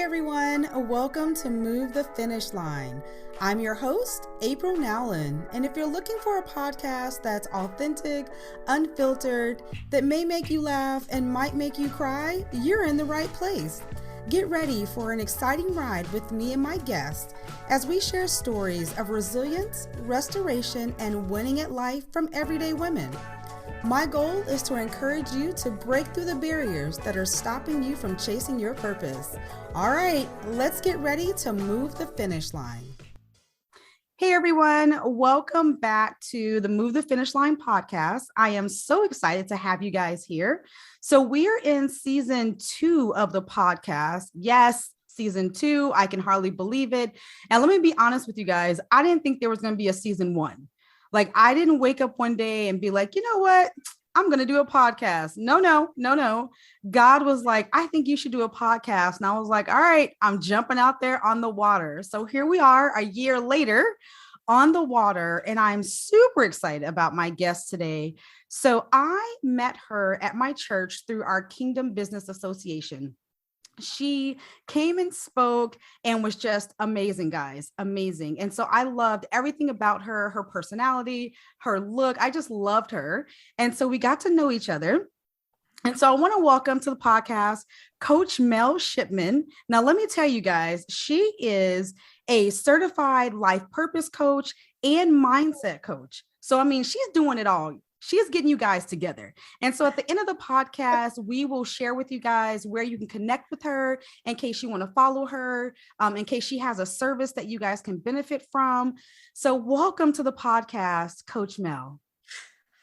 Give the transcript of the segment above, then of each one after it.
everyone, welcome to Move the Finish Line. I'm your host, April Nowlin, and if you're looking for a podcast that's authentic, unfiltered, that may make you laugh and might make you cry, you're in the right place. Get ready for an exciting ride with me and my guests as we share stories of resilience, restoration, and winning at life from everyday women. My goal is to encourage you to break through the barriers that are stopping you from chasing your purpose. All right, let's get ready to move the finish line. Hey everyone, welcome back to the Move the Finish Line podcast. I am so excited to have you guys here. So we are in season 2 of the podcast. Yes, season 2. I can hardly believe it. And let me be honest with you guys. I didn't think there was going to be a season 1. Like, I didn't wake up one day and be like, you know what? I'm going to do a podcast. No. God was like, I think you should do a podcast. And I was like, all right, I'm jumping out there on the water. So here we are a year later on the water. And I'm super excited about my guest today. So I met her at my church through our Kingdom Business Association. She came and spoke and was just amazing, guys. Amazing. And so I loved everything about her, her personality, her look. I just loved her. And so we got to know each other. And so I want to welcome to the podcast, Coach Mel Shipman. Now, let me tell you guys, she is a certified life purpose coach and mindset coach. So, I mean, she's doing it all. She is getting you guys together. And so at the end of the podcast, we will share with you guys where you can connect with her in case you want to follow her, in case she has a service that you guys can benefit from. So welcome to the podcast, Coach Mel.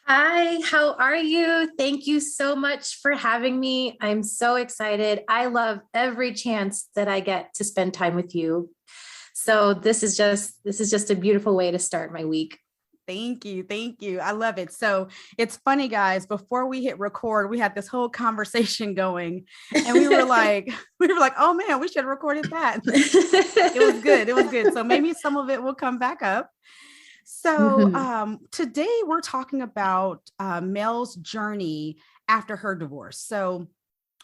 Hi, how are you? Thank you so much for having me. I'm so excited. I love every chance that I get to spend time with you. So this is just a beautiful way to start my week. Thank you. I love it. So it's funny, guys, before we hit record, we had this whole conversation going and we were like, oh man, we should have recorded that. It was good. So maybe some of it will come back up. So today we're talking about Mel's journey after her divorce. So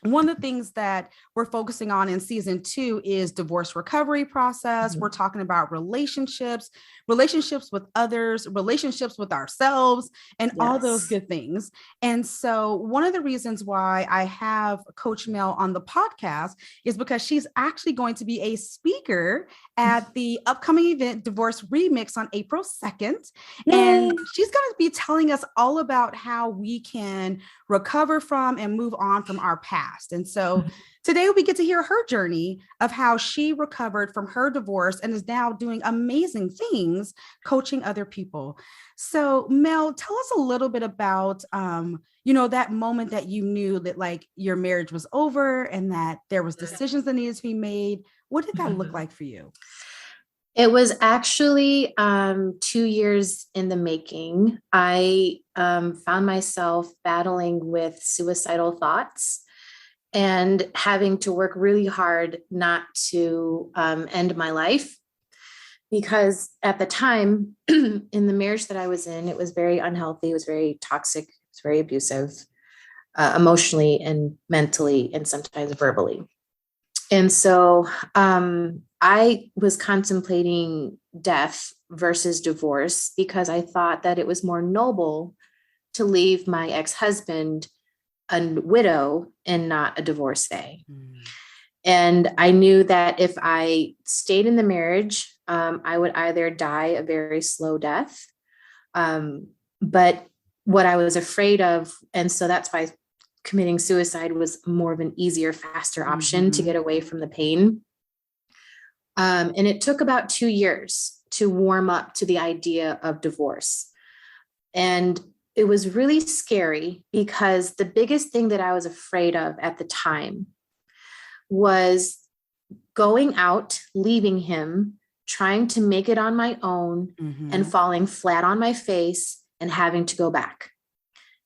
one of the things that we're focusing on in season 2 is divorce recovery process. We're talking about relationships with others, relationships with ourselves, and all those good things. And so one of the reasons why I have Coach Mel on the podcast is because she's actually going to be a speaker at the upcoming event Divorce Remix on April 2nd. And she's going to be telling us all about how we can recover from and move on from our past. And so today we get to hear her journey of how she recovered from her divorce and is now doing amazing things, coaching other people. So Mel, tell us a little bit about, that moment that you knew that like your marriage was over and that there was decisions that needed to be made. What did that look like for you? It was actually 2 years in the making. I found myself battling with suicidal thoughts and having to work really hard not to end my life. Because at the time in the marriage that I was in, it was very unhealthy. It was very toxic. It was very abusive, emotionally and mentally, and sometimes verbally. And so I was contemplating death versus divorce because I thought that it was more noble to leave my ex-husband a widow and not a divorcee. And I knew that if I stayed in the marriage, I would either die a very slow death. But what I was afraid of, and so that's why committing suicide was more of an easier, faster option to get away from the pain. And it took about 2 years to warm up to the idea of divorce. And it was really scary because the biggest thing that I was afraid of at the time was going out, leaving him, trying to make it on my own and falling flat on my face and having to go back.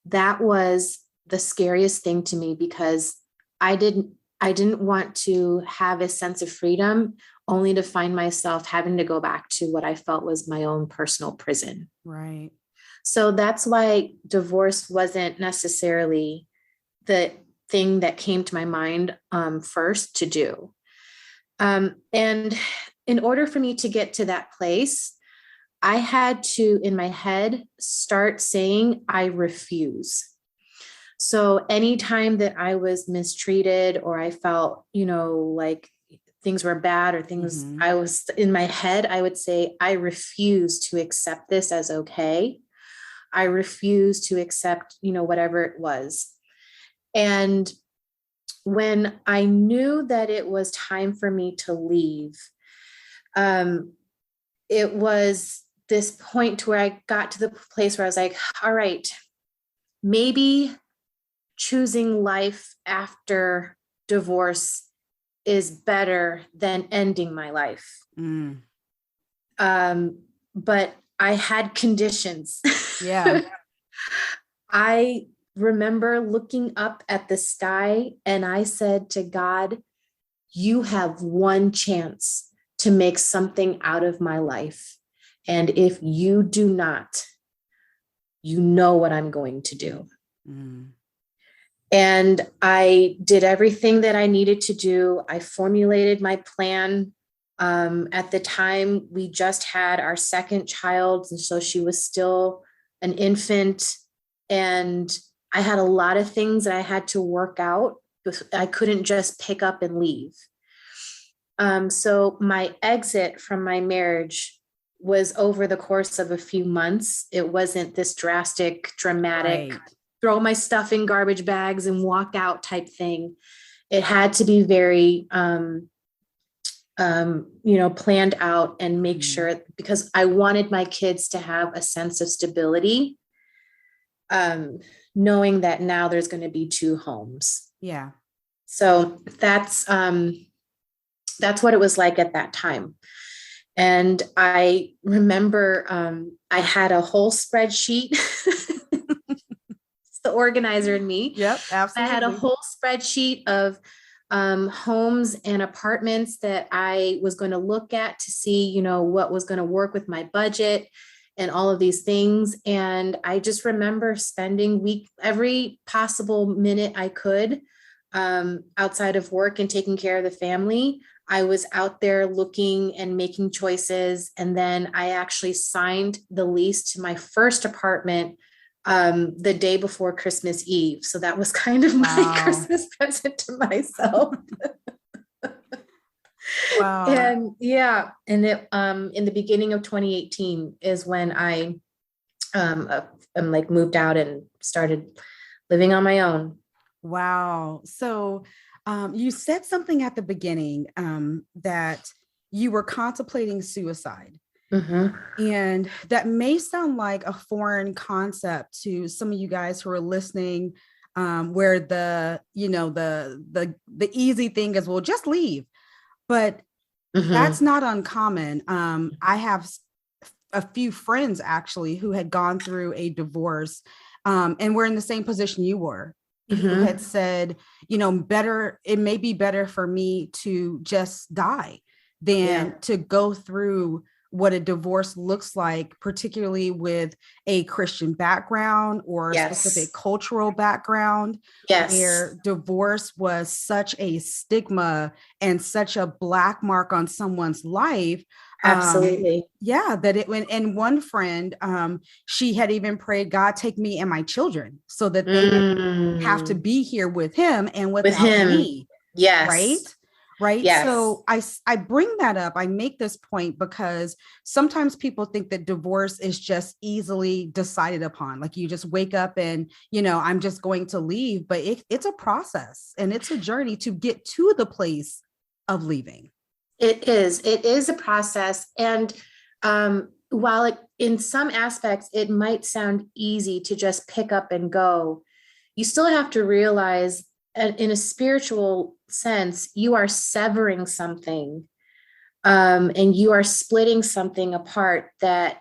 That was the scariest thing to me because I didn't want to have a sense of freedom only to find myself having to go back to what I felt was my own personal prison. Right. So that's why divorce wasn't necessarily the thing that came to my mind first to do. And in order for me to get to that place, I had to, in my head, start saying, I refuse. So anytime that I was mistreated or I felt, like things were bad or things, Mm-hmm. I was in my head, I would say, I refuse to accept this as okay. I refuse to accept, whatever it was. And when I knew that it was time for me to leave, um, it was this point to where I got to the place where I was like, all right, maybe choosing life after divorce is better than ending my life. Mm. But I had conditions. Yeah. I remember looking up at the sky and I said to God, you have one chance to make something out of my life. And if you do not, you know what I'm going to do. Mm. And I did everything that I needed to do. I formulated my plan. At the time, we just had our second child. And so she was still an infant. And I had a lot of things that I had to work out. I couldn't just pick up and leave. So my exit from my marriage was over the course of a few months. It wasn't this drastic, dramatic, Right. throw my stuff in garbage bags and walk out type thing. It had to be very, planned out and make sure, because I wanted my kids to have a sense of stability, knowing that now there's going to be two homes. Yeah. So that's what it was like at that time. And I remember I had a whole spreadsheet. It's the organizer in me. Yep. I had a Absolutely. whole spreadsheet of homes and apartments that I was going to look at to see, what was going to work with my budget and all of these things. And I just remember spending every possible minute I could outside of work and taking care of the family. I was out there looking and making choices. And then I actually signed the lease to my first apartment the day before Christmas Eve. So that was kind of my Wow. Christmas present to myself. Wow. And yeah, and it in the beginning of 2018 is when I am like moved out and started living on my own. Wow. So you said something at the beginning that you were contemplating suicide. Mm-hmm. And that may sound like a foreign concept to some of you guys who are listening, where the easy thing is, well, just leave. But that's Mm-hmm. not uncommon. I have a few friends actually who had gone through a divorce, and were in the same position you were, who had Mm-hmm. said, it may be better for me to just die Yeah. than to go through what a divorce looks like, particularly with a Christian background or a specific Yes. cultural background, Yes. where divorce was such a stigma and such a black mark on someone's life. Absolutely. Yeah, that it went. And one friend, she had even prayed, God, take me and my children so that they have to Mm. be here with him and With without him. me. Right. Yes. Right. Yes. So I bring that up. I make this point because sometimes people think that divorce is just easily decided upon. Like you just wake up and, I'm just going to leave, but it's a process and it's a journey to get to the place of leaving. It is. It is a process. And while in some aspects, it might sound easy to just pick up and go, you still have to realize in a spiritual sense, you are severing something, and you are splitting something apart that,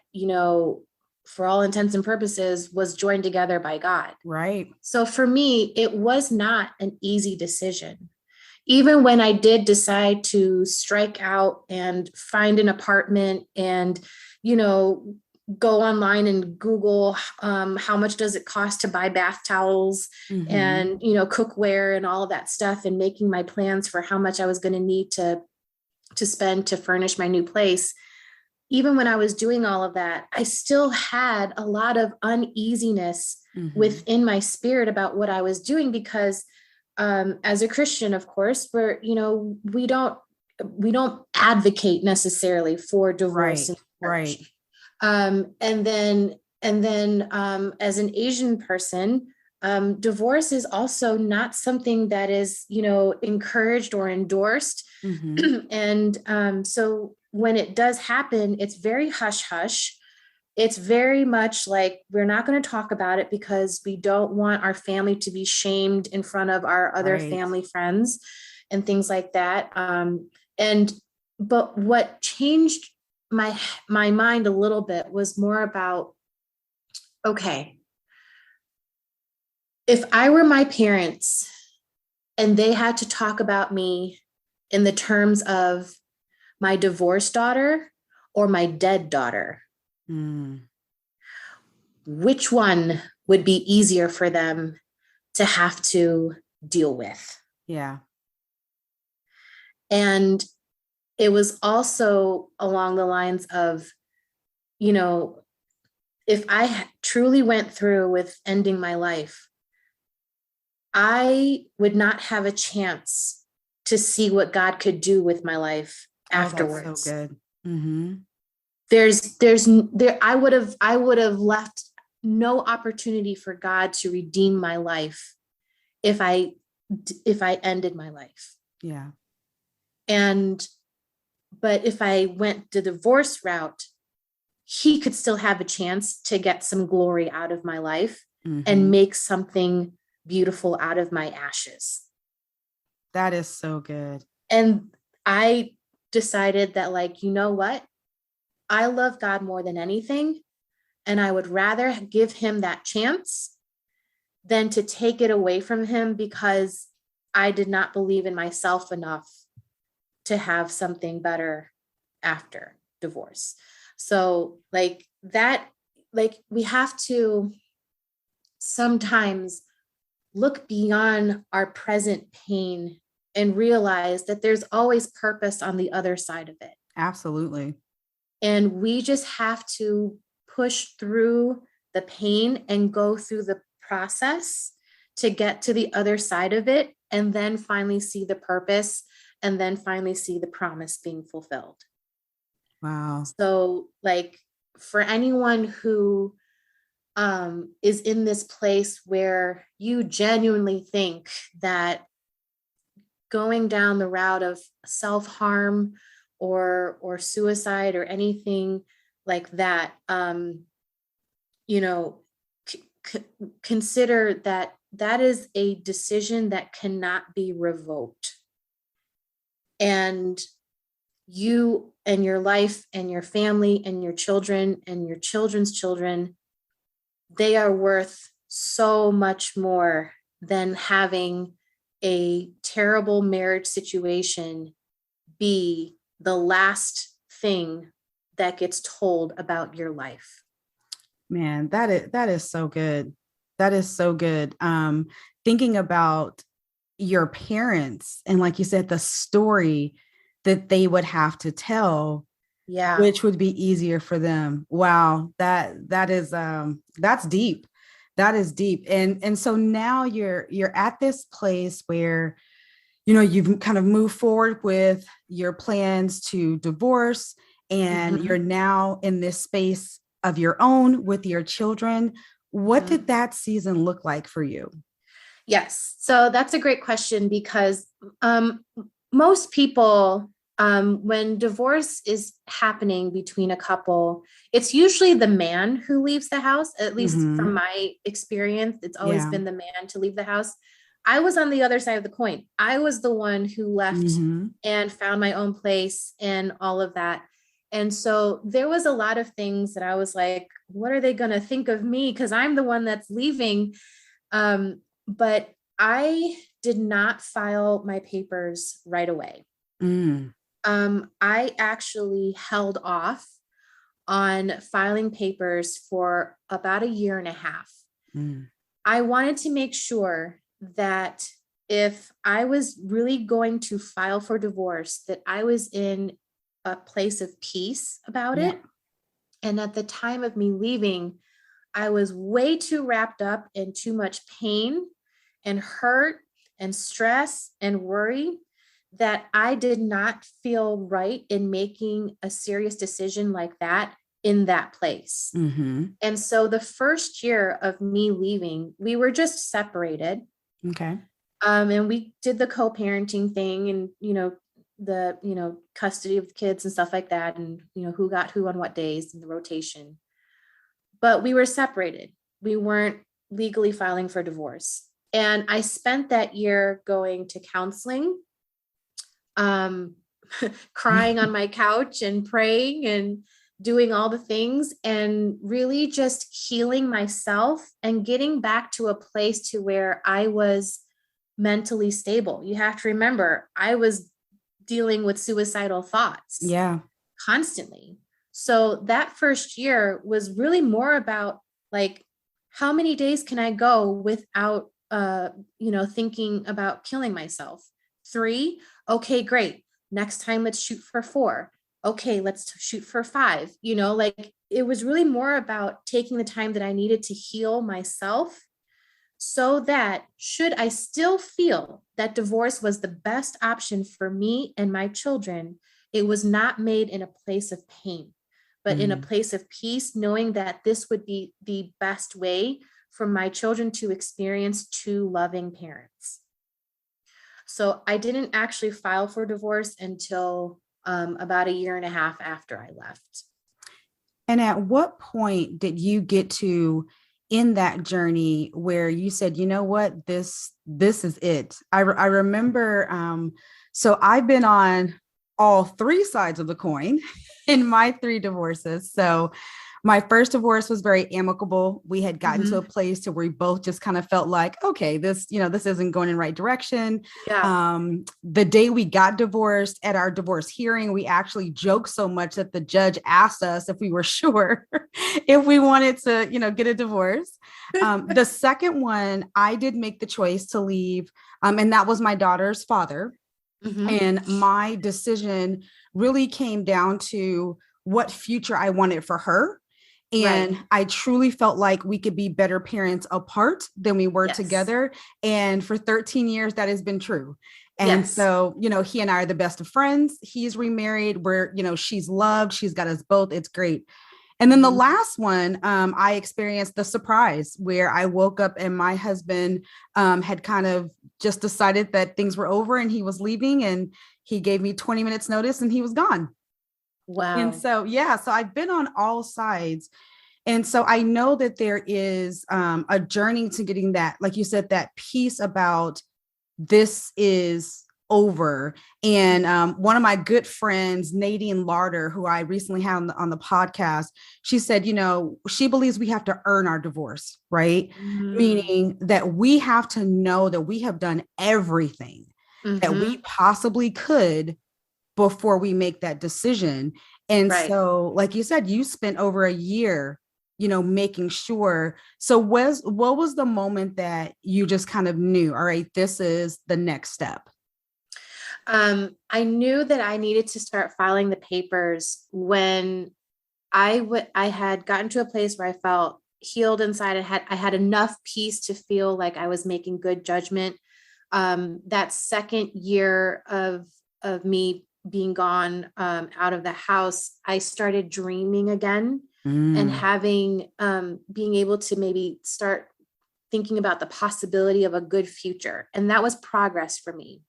for all intents and purposes, was joined together by God. Right. So for me, it was not an easy decision. Even when I did decide to strike out and find an apartment and, you know, go online and Google how much does it cost to buy bath towels Mm-hmm. and, cookware and all of that stuff, and making my plans for how much I was going to need to to spend to furnish my new place, even when I was doing all of that, I still had a lot of uneasiness within my spirit about what I was doing, because as a Christian, of course, we don't advocate necessarily for divorce in church. Right. And then as an Asian person, divorce is also not something that is, encouraged or endorsed. And so when it does happen, it's very hush hush. It's very much like, we're not going to talk about it because we don't want our family to be shamed in front of our other family friends and things like that. But what changed my mind a little bit was more about, okay, if I were my parents and they had to talk about me in the terms of my divorced daughter or my dead daughter, which one would be easier for them to have to deal with? Yeah. And it was also along the lines of, if I truly went through with ending my life, I would not have a chance to see what God could do with my life afterwards. That's so good. I would have left no opportunity for God to redeem my life if I ended my life. Yeah. But if I went the divorce route, he could still have a chance to get some glory out of my life and make something beautiful out of my ashes. That is so good. And I decided that, like, you know what? I love God more than anything. And I would rather give him that chance than to take it away from him because I did not believe in myself enough to have something better after divorce. So we have to sometimes look beyond our present pain and realize that there's always purpose on the other side of it. Absolutely. And we just have to push through the pain and go through the process to get to the other side of it, and then finally see the purpose, and then finally see the promise being fulfilled. Wow. So, like, for anyone who is in this place where you genuinely think that going down the route of self-harm or suicide or anything like that, consider that is a decision that cannot be revoked. And you and your life and your family and your children and your children's children, they are worth so much more than having a terrible marriage situation be the last thing that gets told about your life. Man, that is so good. That is so good. Thinking about your parents and, like you said, the story that they would have to tell, which would be easier for them. Wow, that is that's deep. That is deep. And so now you're at this place where, you've kind of moved forward with your plans to divorce, and you're now in this space of your own with your children. What did that season look like for you? Yes. So that's a great question, because most people, when divorce is happening between a couple, it's usually the man who leaves the house. At least from my experience, it's always been the man to leave the house. I was on the other side of the coin. I was the one who left and found my own place and all of that. And so there was a lot of things that I was like, what are they going to think of me? Because I'm the one that's leaving. But I did not file my papers right away. I actually held off on filing papers for about a year and a half. I wanted to make sure that if I was really going to file for divorce, that I was in a place of peace about Yeah. it. And at the time of me leaving, I was way too wrapped up in too much pain and hurt and stress and worry that I did not feel right in making a serious decision like that in that place. Mm-hmm. And so the first year of me leaving, we were just separated. Okay. And we did the co-parenting thing and, the, custody of the kids and stuff like that. And, who got who on what days and the rotation. But we were separated. We weren't legally filing for divorce. And I spent that year going to counseling, crying on my couch and praying and doing all the things and really just healing myself and getting back to a place to where I was mentally stable. You have to remember, I was dealing with suicidal thoughts Yeah. constantly. So that first year was really more about like, how many days can I go without, thinking about killing myself? 3. Okay, great. Next time, let's shoot for 4. Okay, let's shoot for 5. Like it was really more about taking the time that I needed to heal myself so that should I still feel that divorce was the best option for me and my children, it was not made in a place of pain, but in a place of peace, knowing that this would be the best way for my children to experience 2 loving parents. So I didn't actually file for divorce until about a year and a half after I left. And at what point did you get to in that journey where you said, you know what, this is it? I remember, so I've been on all 3 sides of the coin in my 3 divorces. So my first divorce was very amicable. We had gotten to a place to where we both just kind of felt like, okay, this isn't going in the right direction. Yeah. The day we got divorced at our divorce hearing, we actually joked so much that the judge asked us if we were sure if we wanted to, get a divorce. The second one, I did make the choice to leave. And that was my daughter's father. And my decision really came down to what future I wanted for her. And Right. I truly felt like we could be better parents apart than we were together. And for 13 years, that has been true. And so, he and I are the best of friends. He's remarried. She's loved. She's got us both. It's great. And then the last one, I experienced the surprise where I woke up and my husband had kind of just decided that things were over and he was leaving, and he gave me 20 minutes notice and he was gone. Wow. And so, so I've been on all sides. And so I know that there is a journey to getting that, like you said, that piece about this is over. And one of my good friends, Nadine Larder, who I recently had on the podcast, she said, she believes we have to earn our divorce, right? Meaning that we have to know that we have done everything that we possibly could before we make that decision. And so, like you said, you spent over a year, making sure. So what was the moment that you just kind of knew, all right, this is the next step? I knew that I needed to start filing the papers when I had gotten to a place where I felt healed inside. I had enough peace to feel like I was making good judgment. That second year of me being gone out of the house, I started dreaming again and having being able to maybe start thinking about the possibility of a good future. And that was progress for me.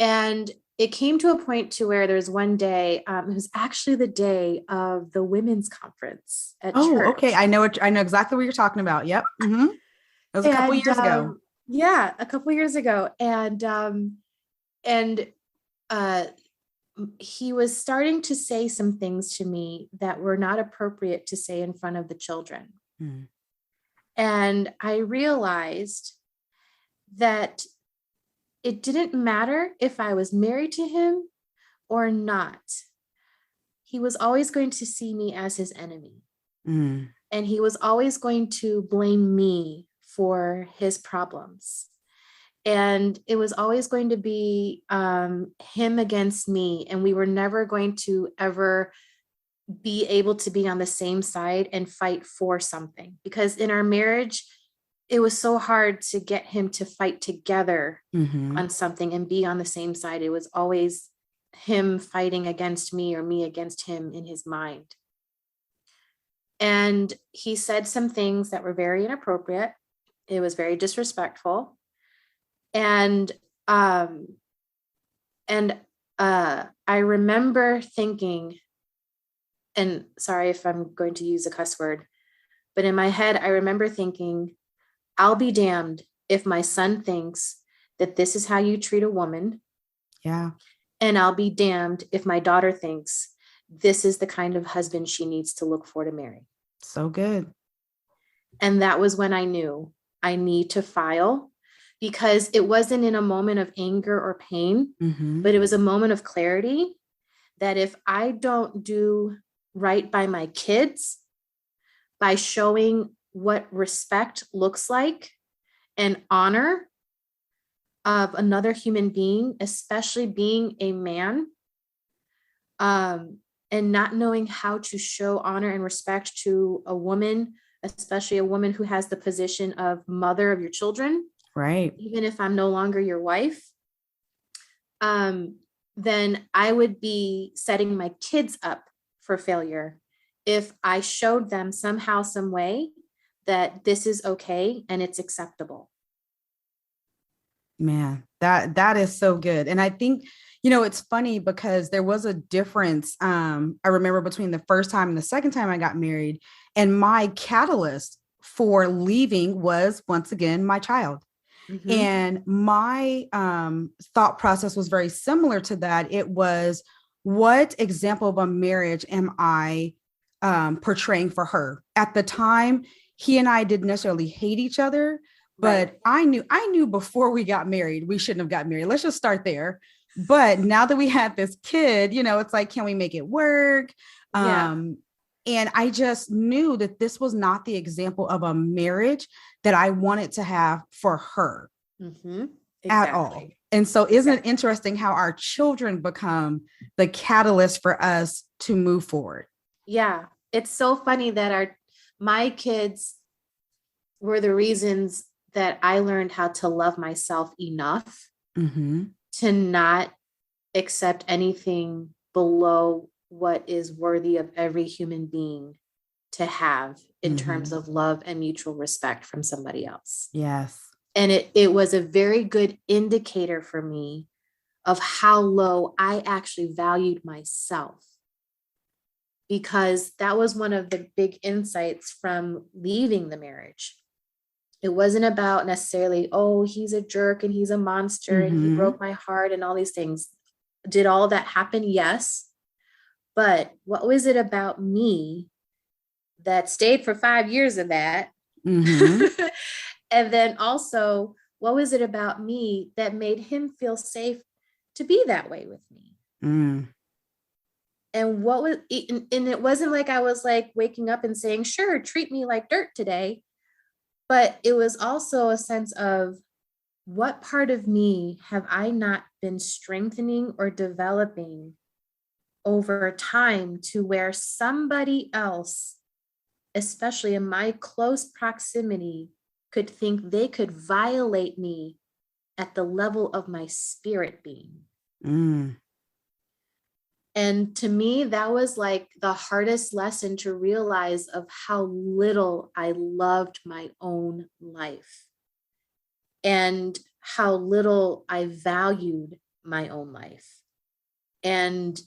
And it came to a point to where there's one day, it was actually the day of the women's conference at church. Okay. I know exactly what you're talking about. Yep. It was a couple years ago. Yeah, a couple years ago. And he was starting to say some things to me that were not appropriate to say in front of the children. And I realized that it didn't matter if I was married to him or not. He was always going to see me as his enemy. And he was always going to blame me for his problems. And it was always going to be him against me. And we were never going to ever be able to be on the same side and fight for something, because in our marriage, it was so hard to get him to fight together Mm-hmm. on something and be on the same side. It was always him fighting against me or me against him in his mind. And he said some things that were very inappropriate. It was very disrespectful. And um and I remember thinking, and sorry if I'm going to use a cuss word, but in my head, I remember thinking, I'll be damned if my son thinks that this is how you treat a woman. Yeah. And I'll be damned if my daughter thinks this is the kind of husband she needs to look for to marry. So good. And that was when I knew I need to file, because it wasn't in a moment of anger or pain, Mm-hmm. but it was a moment of clarity that if I don't do right by my kids, by showing what respect looks like and honor of another human being, especially being a man, and not knowing how to show honor and respect to a woman, especially a woman who has the position of mother of your children, Right. even if I'm no longer your wife, then I would be setting my kids up for failure if I showed them somehow, some way that this is okay and it's acceptable. Man, that is so good. And I think, it's funny because there was a difference. I remember between the first time and the second time I got married, and my catalyst for leaving was once again my child. Mm-hmm. And my thought process was very similar to that. It was, what example of a marriage am I portraying for her? At the time, he and I didn't necessarily hate each other, but Right. I knew before we got married, we shouldn't have got married. Let's just start there. But now that we had this kid, it's like, can we make it work? Yeah. And I just knew that this was not the example of a marriage that I wanted to have for her Mm-hmm. at all. Exactly. And so, isn't it interesting how our children become the catalyst for us to move forward? Yeah. It's so funny that my kids were the reasons that I learned how to love myself enough Mm-hmm. to not accept anything below what is worthy of every human being to have in terms Mm-hmm. of love and mutual respect from somebody else. Yes. And it was a very good indicator for me of how low I actually valued myself, because that was one of the big insights from leaving the marriage. It wasn't about necessarily, oh, he's a jerk and he's a monster and he Mm-hmm. broke my heart and all these things. Did all that happen? Yes. But what was it about me that stayed for 5 years of that? Mm-hmm. And then also, what was it about me that made him feel safe to be that way with me? Mm. And what was, and it wasn't like I was like waking up and saying, sure, treat me like dirt today. But it was also a sense of, what part of me have I not been strengthening or developing over time to where somebody else, especially in my close proximity, could think they could violate me at the level of my spirit being? Mm. And to me, that was like the hardest lesson to realize of how little I loved my own life and how little I valued my own life. And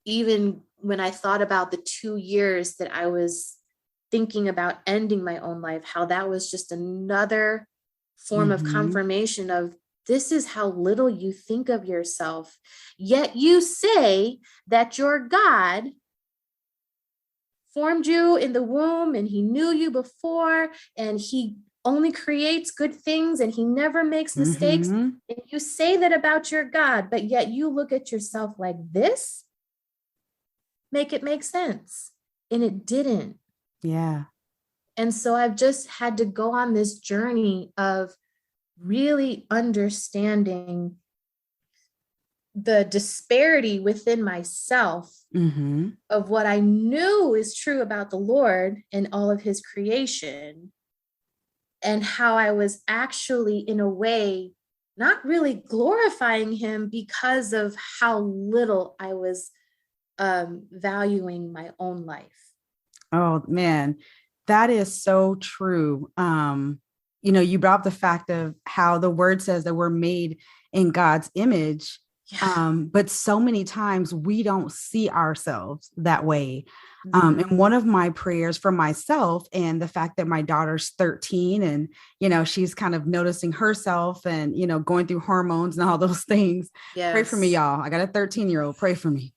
even when I thought about the 2 years that I was thinking about ending my own life, how that was just another form of Mm-hmm. confirmation of, this is how little you think of yourself. Yet you say that your God formed you in the womb and he knew you before and he only creates good things and he never makes mistakes. Mm-hmm. And you say that about your God, but yet you look at yourself like this. Make it make sense. And it didn't. Yeah. And so I've just had to go on this journey of really understanding the disparity within myself of what I knew is true about the Lord and all of his creation, and how I was actually, in a way, not really glorifying him because of how little I was valuing my own life. Oh man, that is so true. You brought up the fact of how the word says that we're made in God's image. Yeah. But so many times we don't see ourselves that way. Mm-hmm. And one of my prayers for myself, and the fact that my daughter's 13 and, she's kind of noticing herself and, going through hormones and all those things. Pray for me, Yes. y'all. I got a 13-year-old. Pray for me.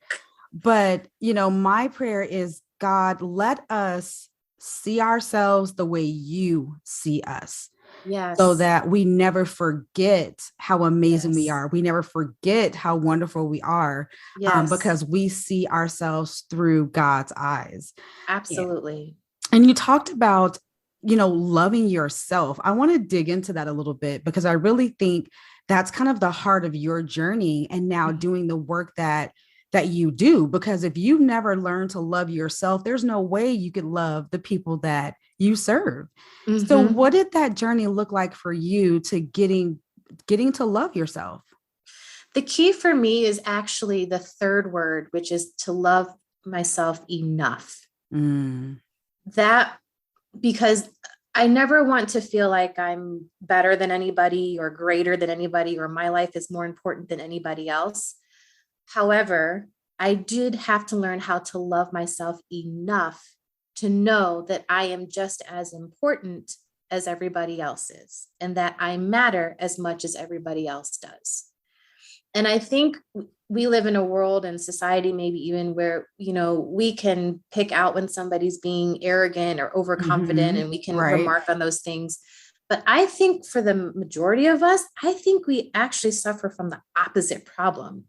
But, my prayer is, God, let us see ourselves the way you see us. So Yes. that we never forget how amazing we Yes. are. We never forget how wonderful we are, Yes. because we see ourselves through God's eyes. Yeah. Absolutely. And you talked about, loving yourself. I want to dig into that a little bit, because I really think that's kind of the heart of your journey, and now doing the work that you do, because if you never learn to love yourself, there's no way you could love the people that you serve. So Mm-hmm. what did that journey look like for you to getting to love yourself? The key for me is actually the third word, which is to love myself enough. Mm. That, because I never want to feel like I'm better than anybody or greater than anybody, or my life is more important than anybody else. However, I did have to learn how to love myself enough to know that I am just as important as everybody else is, and that I matter as much as everybody else does. And I think we live in a world and society, maybe even where, we can pick out when somebody's being arrogant or overconfident, and we can Right. remark on those things. But I think for the majority of us, I think we actually suffer from the opposite problem,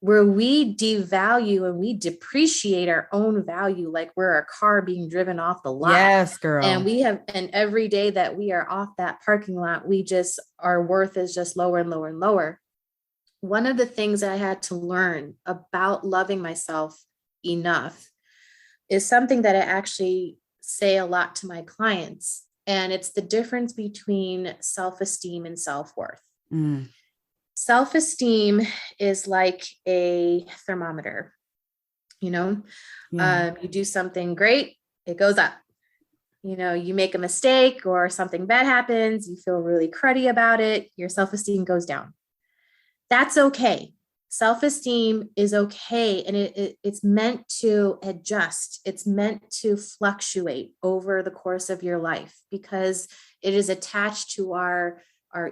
where we devalue and we depreciate our own value like we're a car being driven off the lot. Yes, girl. And every day that we are off that parking lot, our worth is just lower and lower and lower. One of the things that I had to learn about loving myself enough is something that I actually say a lot to my clients. And it's the difference between self-esteem and self-worth. Mm. Self-esteem is like a thermometer. Yeah. You do something great, it goes up. You make a mistake or something bad happens, you feel really cruddy about it, your self-esteem goes down. That's okay. Self-esteem is okay. And it's meant to adjust. It's meant to fluctuate over the course of your life, because it is attached to our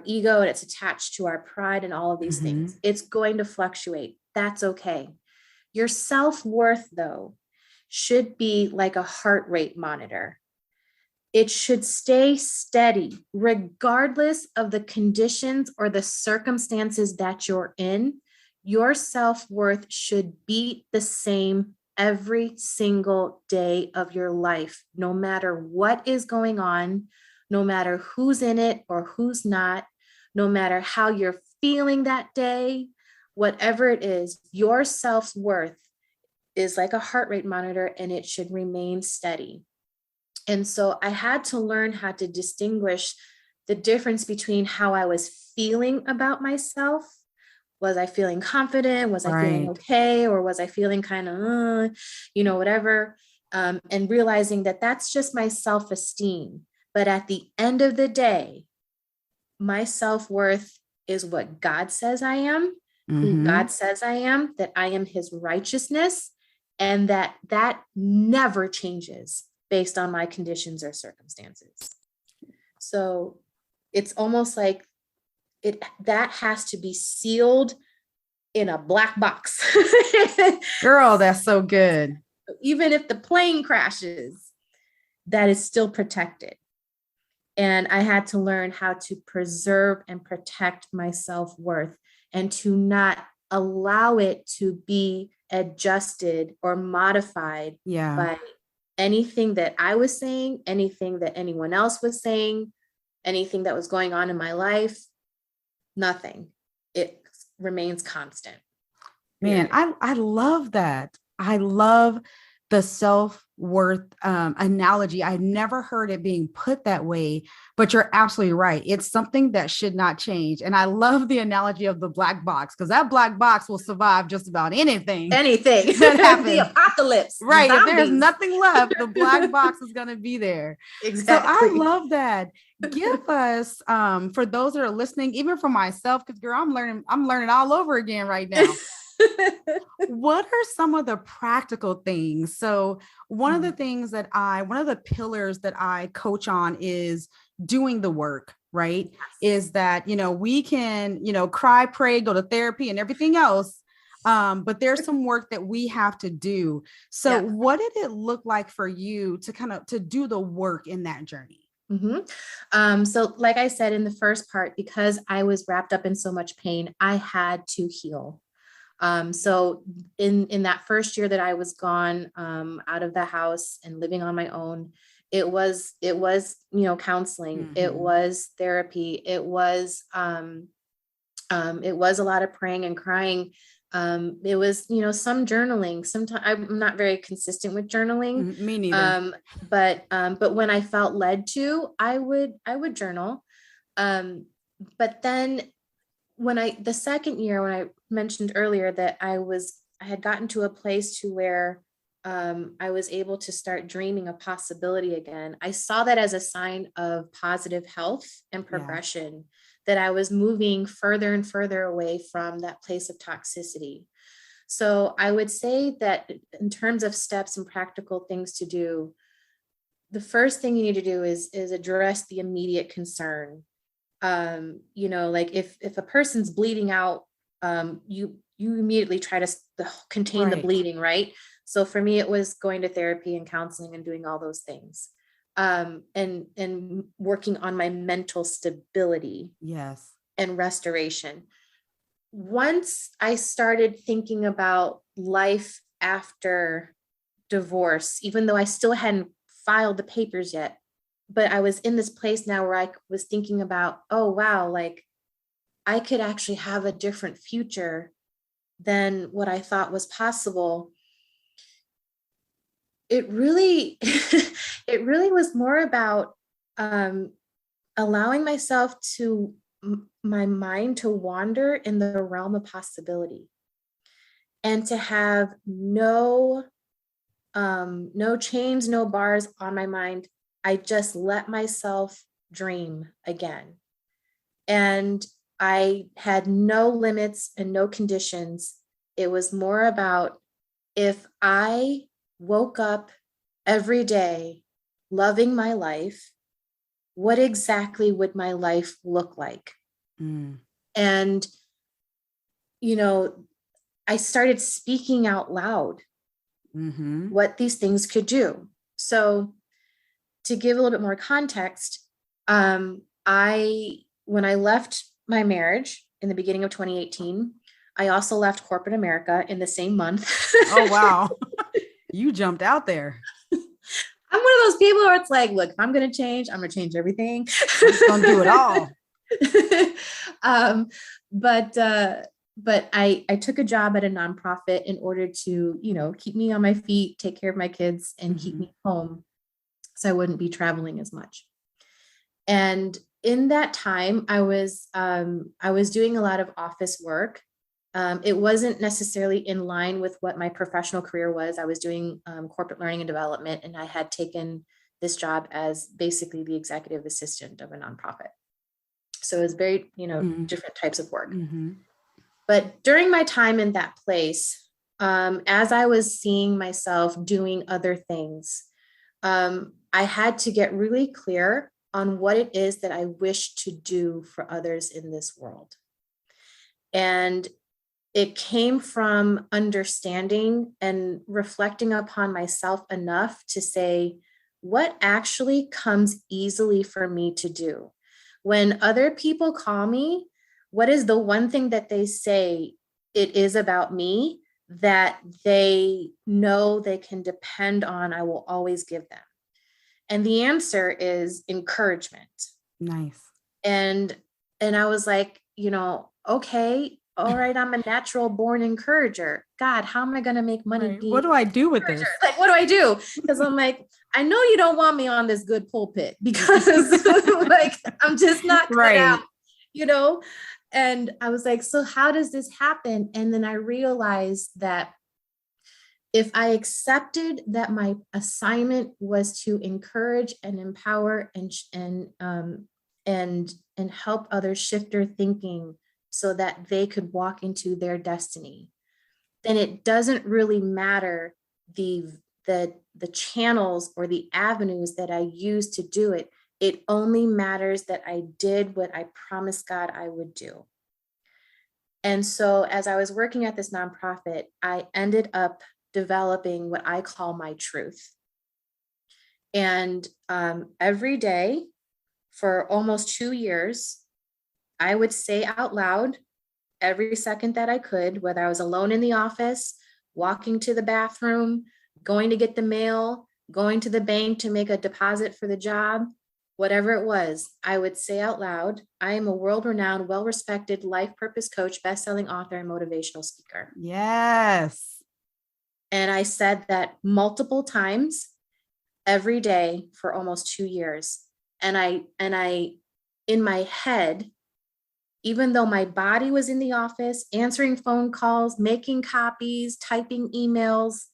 ego, and it's attached to our pride and all of these things. It's going to fluctuate. That's okay. Your self-worth, though, should be like a heart rate monitor. It should stay steady regardless of the conditions or the circumstances that you're in. Your self-worth should be the same every single day of your life, no matter what is going on, no matter who's in it or who's not, no matter how you're feeling that day, whatever it is, your self-worth is like a heart rate monitor, and it should remain steady. And so I had to learn how to distinguish the difference between how I was feeling about myself. Was I feeling confident? Was I feeling Right. okay? Or was I feeling kind of, whatever? And realizing that that's just my self-esteem. But at the end of the day, my self-worth is what God says I am, who God says I am, that I am his righteousness, and that never changes based on my conditions or circumstances. So it's almost like that has to be sealed in a black box. Girl, that's so good. Even if the plane crashes, that is still protected. And I had to learn how to preserve and protect my self-worth, and to not allow it to be adjusted or modified by anything that I was saying, anything that anyone else was saying, anything that was going on in my life. Nothing. It remains constant. Man, I love that. I love the self-worth analogy. I never heard it being put that way, but you're absolutely right. It's something that should not change. And I love the analogy of the black box, because that black box will survive just about anything that happens. The apocalypse. Right. Zombies. If there's nothing left, the black box is going to be there. Exactly. So I love that. Give us, for those that are listening, even for myself, because girl, I'm learning all over again right now. What are some of the practical things? So one of the pillars that I coach on is doing the work, right? Is that, we can, cry, pray, go to therapy and everything else. But there's some work that we have to do. So what did it look like for you to do the work in that journey? So like I said in the first part, because I was wrapped up in so much pain, I had to heal. So in that first year that I was gone, out of the house and living on my own, it was, counseling, it was therapy, it was a lot of praying and crying. It was, some journaling. Sometimes I'm not very consistent with journaling. Me neither. But when I felt led to, I would journal. But then the second year, when I mentioned earlier that I had gotten to a place to where I was able to start dreaming a possibility again. I saw that as a sign of positive health and progression, that I was moving further and further away from that place of toxicity. So I would say that in terms of steps and practical things to do, the first thing you need to do is address the immediate concern. Like if a person's bleeding out, you immediately try to contain the bleeding, right? So for me, it was going to therapy and counseling and doing all those things, and working on my mental stability, and restoration. Once I started thinking about life after divorce, even though I still hadn't filed the papers yet, but I was in this place now where I was thinking about, oh, wow, like I could actually have a different future than what I thought was possible. It really, it really was more about allowing myself my mind to wander in the realm of possibility, and to have no chains, no bars on my mind. I just let myself dream again. And I had no limits and no conditions. It was more about, if I woke up every day loving my life, what exactly would my life look like? And, I started speaking out loud what these things could do. So to give a little bit more context, when I left my marriage in the beginning of 2018, I also left corporate America in the same month. Oh, wow. You jumped out there. I'm one of those people where it's like, look, if I'm going to change, I'm going to change everything. I'm just going to do it all. But I took a job at a nonprofit in order to, keep me on my feet, take care of my kids, and keep me home, so I wouldn't be traveling as much. And in that time, I was doing a lot of office work. It wasn't necessarily in line with what my professional career was. I was doing corporate learning and development, and I had taken this job as basically the executive assistant of a nonprofit. So it was very, different types of work. But during my time in that place, as I was seeing myself doing other things, I had to get really clear on what it is that I wish to do for others in this world. And it came from understanding and reflecting upon myself enough to say, what actually comes easily for me to do? When other people call me, what is the one thing that they say it is about me that they know they can depend on? I will always give them. And the answer is encouragement. Nice. And I was like, okay, all right, I'm a natural born encourager. God, how am I going to make money? Right. What do I do with this? Like, what do I do? Because I'm like, I know you don't want me on this good pulpit because like, I'm just not cut right. out, you know? And I was like, so how does this happen? And then I realized that if I accepted that my assignment was to encourage and empower and help others shift their thinking so that they could walk into their destiny, then it doesn't really matter the channels or the avenues that I use to do it. It only matters that I did what I promised God I would do. And so as I was working at this nonprofit, I ended up developing what I call my truth. And every day for almost 2 years, I would say out loud every second that I could, whether I was alone in the office, walking to the bathroom, going to get the mail, going to the bank to make a deposit for the job, whatever it was, I would say out loud, I am a world-renowned, well-respected life purpose coach, best-selling author, and motivational speaker. Yes. And I said that multiple times every day for almost 2 years. And I, in my head, even though my body was in the office, answering phone calls, making copies, typing emails,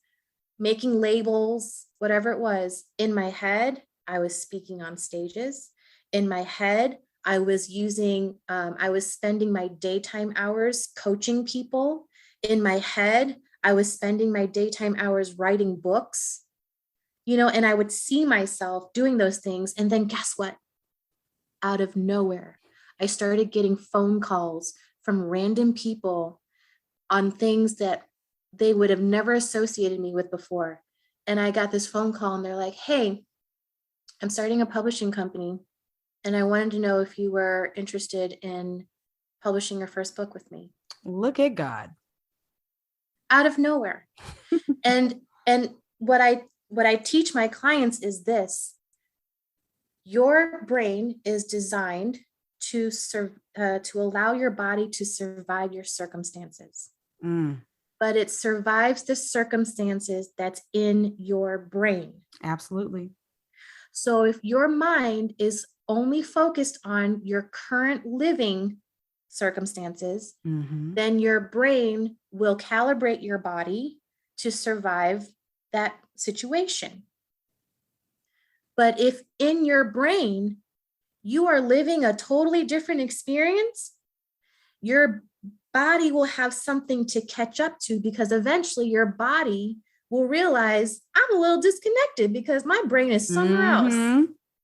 making labels, whatever it was, in my head, I was speaking on stages. In my head, I was spending my daytime hours coaching people. In my head, I was spending my daytime hours writing books, and I would see myself doing those things. And then guess what? Out of nowhere, I started getting phone calls from random people on things that they would have never associated me with before. And I got this phone call and they're like, hey, I'm starting a publishing company. And I wanted to know if you were interested in publishing your first book with me. Look at God. Out of nowhere. and what I teach my clients is this: your brain is designed to allow your body to survive your circumstances. But it survives the circumstances that's in your brain. Absolutely. So if your mind is only focused on your current living circumstances, then your brain will calibrate your body to survive that situation. But if in your brain you are living a totally different experience, your body will have something to catch up to, because eventually your body will realize, I'm a little disconnected because my brain is somewhere else.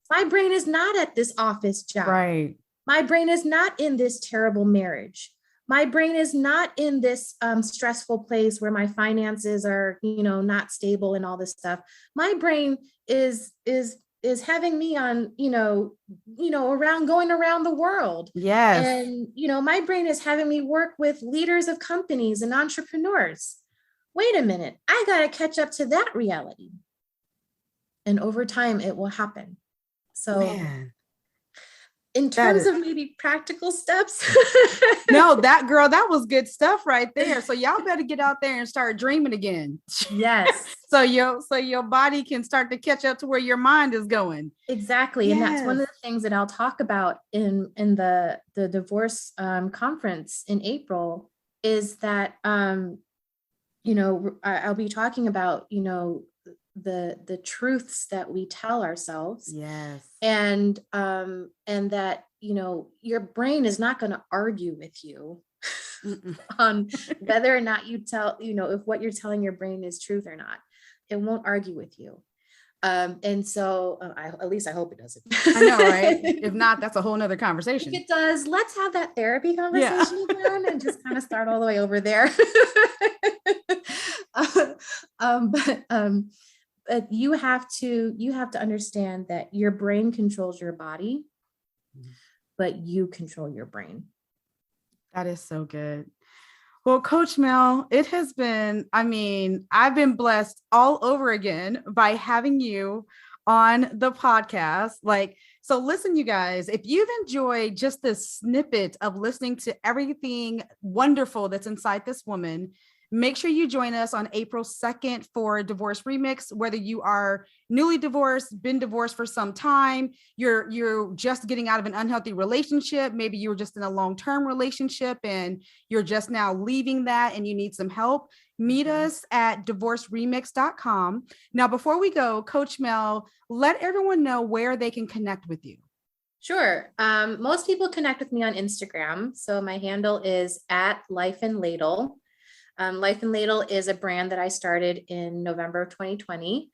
My brain is not at this office job. Right. My brain is not in this terrible marriage. My brain is not in this stressful place where my finances are, not stable and all this stuff. My brain is having me on, going around the world. Yes. And, my brain is having me work with leaders of companies and entrepreneurs. Wait a minute, I got to catch up to that reality. And over time, it will happen. So, man, in terms of maybe practical steps. No, that was good stuff right there. So y'all better get out there and start dreaming again. Yes. so your body can start to catch up to where your mind is going. Exactly. Yes. And that's one of the things that I'll talk about in the divorce conference in April, is that, I'll be talking about, the truths that we tell ourselves. Yes. And that, your brain is not going to argue with you on whether or not you tell, if what you're telling your brain is truth or not. It won't argue with you. And so at least I hope it doesn't. I know, right? If not, that's a whole nother conversation. If it does, let's have that therapy conversation again and just kind of start all the way over there. But you have to understand that your brain controls your body, but you control your brain. That is so good. Well, Coach Mel, it has been, I've been blessed all over again by having you on the podcast. Like, So listen, you guys, if you've enjoyed just this snippet of listening to everything wonderful that's inside this woman, make sure you join us on April 2nd for Divorce Remix. Whether you are newly divorced, been divorced for some time, you're just getting out of an unhealthy relationship, maybe you were just in a long-term relationship and you're just now leaving that and you need some help, meet us at divorceremix.com. Now, before we go, Coach Mel, let everyone know where they can connect with you. Sure. Most people connect with me on Instagram. So my handle is at Life and Ladle. Life and Ladle is a brand that I started in November of 2020.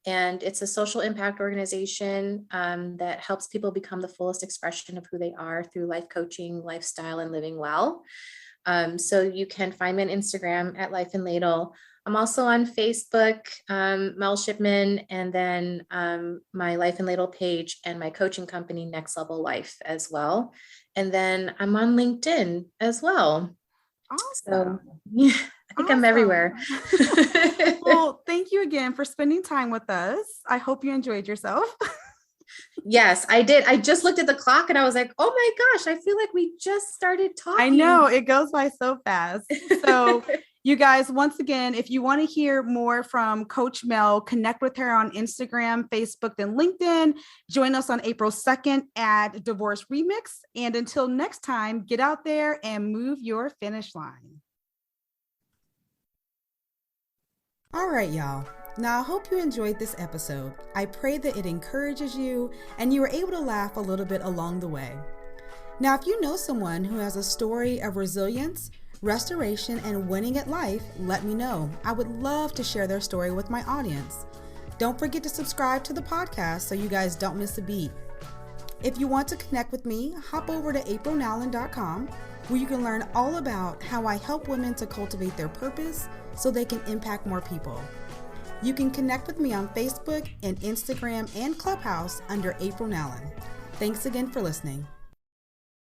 And it's a social impact organization that helps people become the fullest expression of who they are through life coaching, lifestyle, and living well. So you can find me on Instagram at Life and Ladle. I'm also on Facebook, Mel Shipman, and then my Life and Ladle page and my coaching company, Next Level Life, as well. And then I'm on LinkedIn as well. Awesome. So yeah, I think I'm everywhere. Well, thank you again for spending time with us. I hope you enjoyed yourself. Yes, I did. I just looked at the clock and I was like, oh my gosh, I feel like we just started talking. I know, it goes by so fast. So you guys, once again, if you want to hear more from Coach Mel, connect with her on Instagram, Facebook, and LinkedIn. Join us on April 2nd at Divorce Remix. And until next time, get out there and move your finish line. All right, y'all. Now, I hope you enjoyed this episode. I pray that it encourages you and you were able to laugh a little bit along the way. Now, if you know someone who has a story of resilience, restoration, and winning at life, let me know. I would love to share their story with my audience. Don't forget to subscribe to the podcast so you guys don't miss a beat. If you want to connect with me, hop over to aprilnowlin.com where you can learn all about how I help women to cultivate their purpose so they can impact more people. You can connect with me on Facebook and Instagram and Clubhouse under April Nowlin. Thanks again for listening.